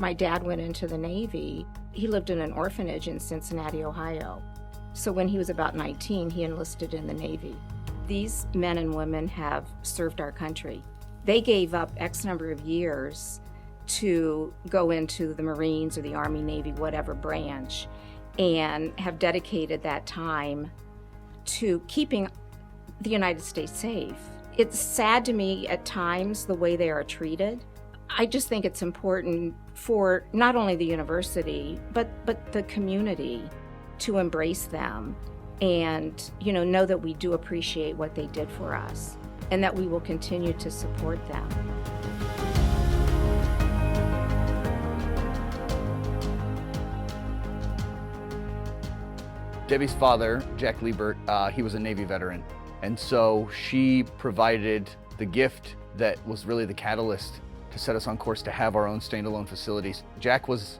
my dad went into the Navy, he lived in an orphanage in Cincinnati, Ohio. So when he was about 19, he enlisted in the Navy. These men and women have served our country. They gave up X number of years to go into the Marines or the Army, Navy, whatever branch, and have dedicated that time to keeping the United States safe. It's sad to me at times the way they are treated. I just think it's important for not only the university, but the community to embrace them and, know that we do appreciate what they did for us and that we will continue to support them. Debbie's father, Jack Liebert, he was a Navy veteran. And so she provided the gift that was really the catalyst to set us on course to have our own standalone facilities. Jack was,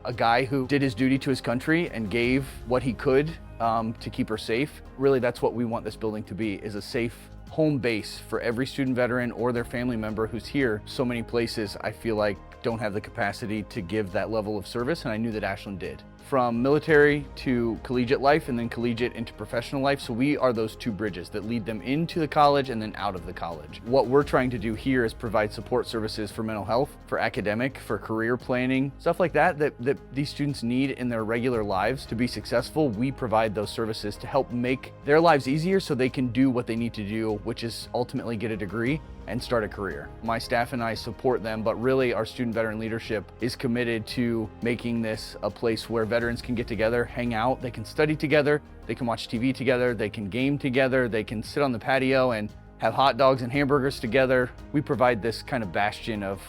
a guy who did his duty to his country and gave what he could to keep her safe. Really, that's what we want this building to be, is a safe home base for every student veteran or their family member who's here. So many places, I feel like, don't have the capacity to give that level of service, and I knew that Ashland did. From military to collegiate life and then collegiate into professional life. So we are those two bridges that lead them into the college and then out of the college. What we're trying to do here is provide support services for mental health, for academic, for career planning, stuff like that these students need in their regular lives to be successful. We provide those services to help make their lives easier so they can do what they need to do, which is ultimately get a degree and start a career. My staff and I support them, but really our student veteran leadership is committed to making this a place where veterans can get together, hang out, they can study together, they can watch TV together, they can game together, they can sit on the patio and have hot dogs and hamburgers together. We provide this kind of bastion of,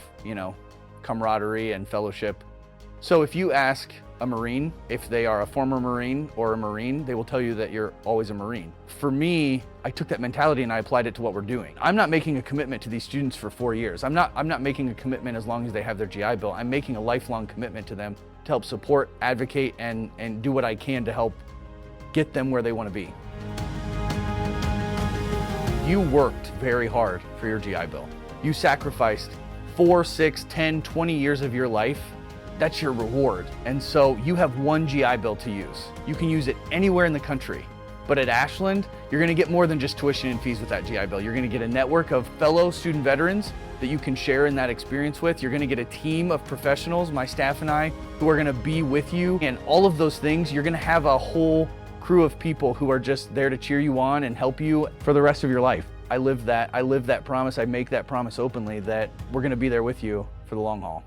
camaraderie and fellowship. So if you ask a Marine if they are a former Marine or a Marine, they will tell you that you're always a Marine. For me, I took that mentality and I applied it to what we're doing. I'm not making a commitment to these students for 4 years. I'm not making a commitment as long as they have their GI Bill. I'm making a lifelong commitment to them to help support, advocate, and do what I can to help get them where they want to be. You worked very hard for your GI Bill. You sacrificed 4, 6, 10, 20 years of your life. That's your reward. And so you have one GI Bill to use. You can use it anywhere in the country. But at Ashland, you're gonna get more than just tuition and fees with that GI Bill. You're gonna get a network of fellow student veterans that you can share in that experience with. You're gonna get a team of professionals, my staff and I, who are gonna be with you. And all of those things, you're gonna have a whole crew of people who are just there to cheer you on and help you for the rest of your life. I live that promise, I make that promise openly that we're gonna be there with you for the long haul.